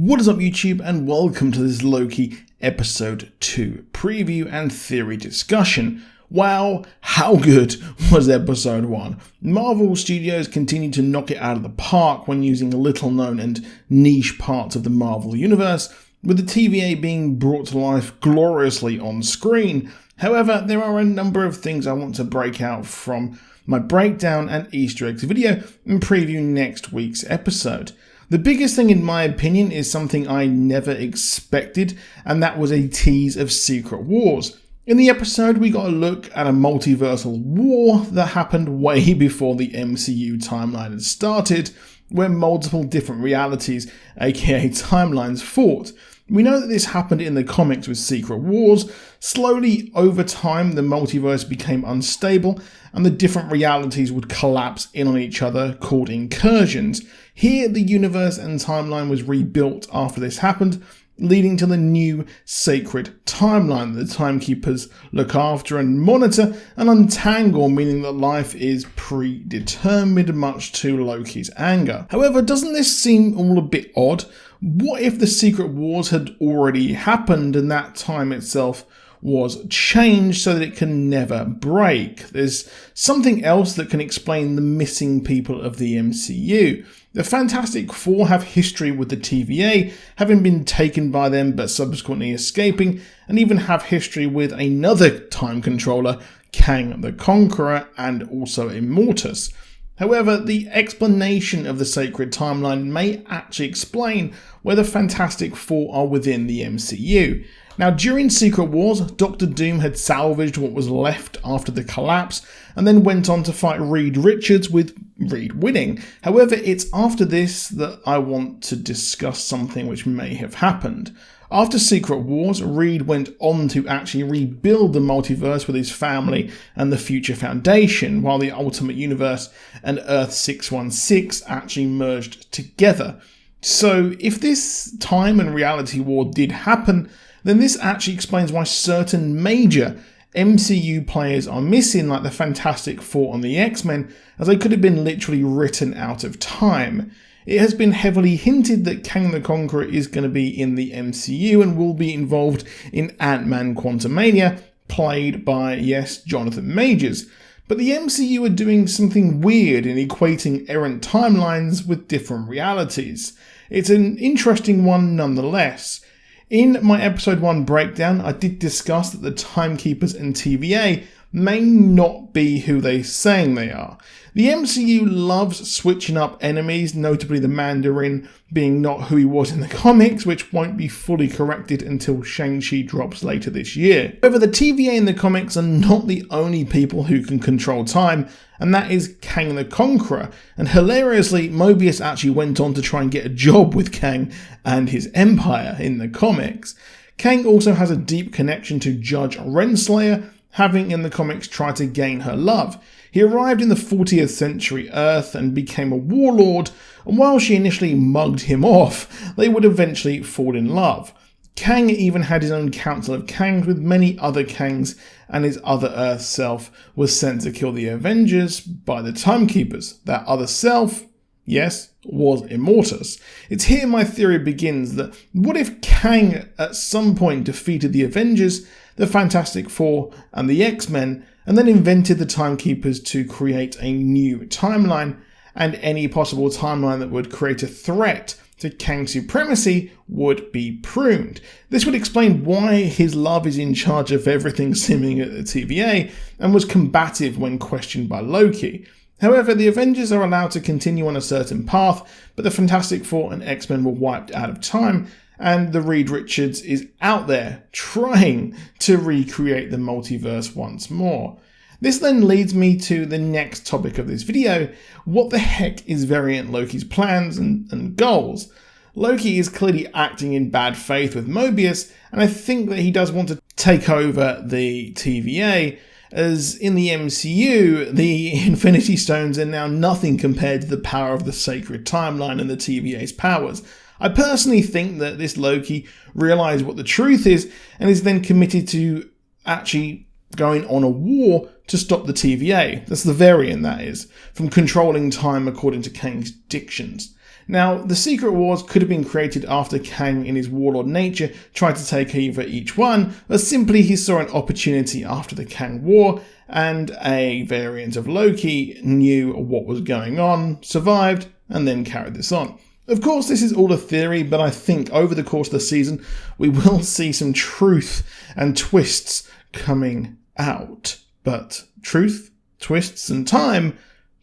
What is up YouTube, and welcome to this Loki episode 2 preview and theory discussion. Wow, how good was episode 1? Marvel Studios continue to knock it out of the park when using little known and niche parts of the Marvel Universe, with the TVA being brought to life gloriously on screen. However, there are a number of things I want to break out from my breakdown and Easter eggs video and preview next week's episode. The biggest thing in my opinion is something I never expected, and that was a tease of Secret Wars. In the episode, we got a look at a multiversal war that happened way before the MCU timeline had started, where multiple different realities, aka timelines, fought. We know that this happened in the comics with Secret Wars. Slowly, over time, the multiverse became unstable and the different realities would collapse in on each other, called incursions. Here, the universe and timeline was rebuilt after this happened, leading to the new sacred timeline that the timekeepers look after and monitor and untangle, meaning that life is predetermined, much to Loki's anger. However, doesn't this seem all a bit odd? What if the Secret Wars had already happened and that time itself was changed so that it can never break? There's something else that can explain the missing people of the MCU. The Fantastic Four have history with the TVA, having been taken by them but subsequently escaping, and even have history with another time controller, Kang the Conqueror, and also Immortus. However, the explanation of the sacred timeline may actually explain where the Fantastic Four are within the MCU. Now, during Secret Wars, Dr. Doom had salvaged what was left after the collapse and then went on to fight Reed Richards, with Reed winning. However, it's after this that I want to discuss something which may have happened. After Secret Wars, Reed went on to actually rebuild the multiverse with his family and the Future Foundation, while the Ultimate Universe and Earth 616 actually merged together. So, if this time and reality war did happen, then this actually explains why certain major MCU players are missing, like the Fantastic Four and the X-Men, as they could have been literally written out of time. It has been heavily hinted that Kang the Conqueror is going to be in the MCU and will be involved in Ant-Man Quantumania, played by, yes, Jonathan Majors. But the MCU are doing something weird in equating errant timelines with different realities. It's an interesting one nonetheless. In my episode 1 breakdown, I did discuss that the Timekeepers and TVA may not be who they're saying they are. The MCU loves switching up enemies, notably the Mandarin being not who he was in the comics, which won't be fully corrected until Shang-Chi drops later this year. However, the TVA in the comics are not the only people who can control time, and that is Kang the Conqueror. And hilariously, Mobius actually went on to try and get a job with Kang and his empire in the comics. Kang also has a deep connection to Judge Renslayer, having in the comics tried to gain her love. He arrived in the 40th century Earth and became a warlord, and while she initially mugged him off, they would eventually fall in love. Kang even had his own council of Kangs with many other Kangs, and his other Earth self was sent to kill the Avengers by the Timekeepers. That other self, yes, was Immortus. It's here my theory begins, that what if Kang at some point defeated the Avengers, the Fantastic Four and the X-Men, and then invented the Timekeepers to create a new timeline, and any possible timeline that would create a threat to Kang's supremacy would be pruned. This would explain why his love is in charge of everything seeming at the TVA and was combative when questioned by Loki. However, the Avengers are allowed to continue on a certain path, but the Fantastic Four and X-Men were wiped out of time, and the Reed Richards is out there trying to recreate the multiverse once more. This then leads me to the next topic of this video. What the heck is Variant Loki's plans and goals? Loki is clearly acting in bad faith with Mobius, and I think that he does want to take over the TVA, as in the MCU, the Infinity Stones are now nothing compared to the power of the sacred timeline and the TVA's powers. I personally think that this Loki realised what the truth is and is then committed to actually going on a war to stop the TVA, that's the Variant that is, from controlling time according to Kang's dictions. Now, the Secret Wars could have been created after Kang in his warlord nature tried to take over each one, or simply he saw an opportunity after the Kang War, and a variant of Loki knew what was going on, survived, and then carried this on. Of course, this is all a theory, but I think over the course of the season, we will see some truth and twists coming out. But truth, twists, and time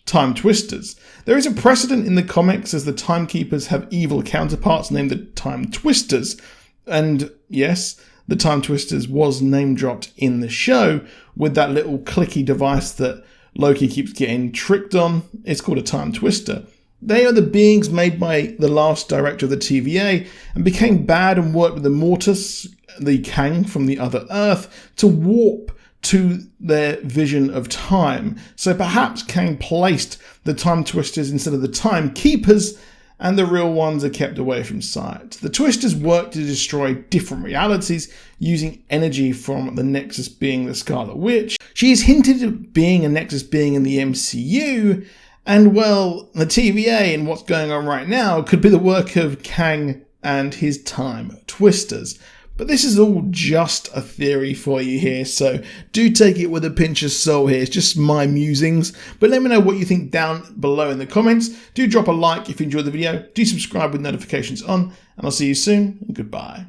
twisters. There is a precedent in the comics as the Timekeepers have evil counterparts named the Time Twisters. And yes, the Time Twisters was name dropped in the show with that little clicky device that Loki keeps getting tricked on. It's called a Time Twister. They are the beings made by the last director of the TVA and became bad and worked with the Mortis, the Kang from the other Earth, to warp to their vision of time. So perhaps Kang placed the Time Twisters instead of the Timekeepers, and the real ones are kept away from sight. The Twisters work to destroy different realities using energy from the Nexus being the Scarlet Witch. She is hinted at being a Nexus being in the MCU, and well, the TVA and what's going on right now could be the work of Kang and his Time Twisters. But this is all just a theory for you here, so do take it with a pinch of salt here. It's just my musings. But let me know what you think down below in the comments. Do drop a like if you enjoyed the video. Do subscribe with notifications on, and I'll see you soon, and goodbye.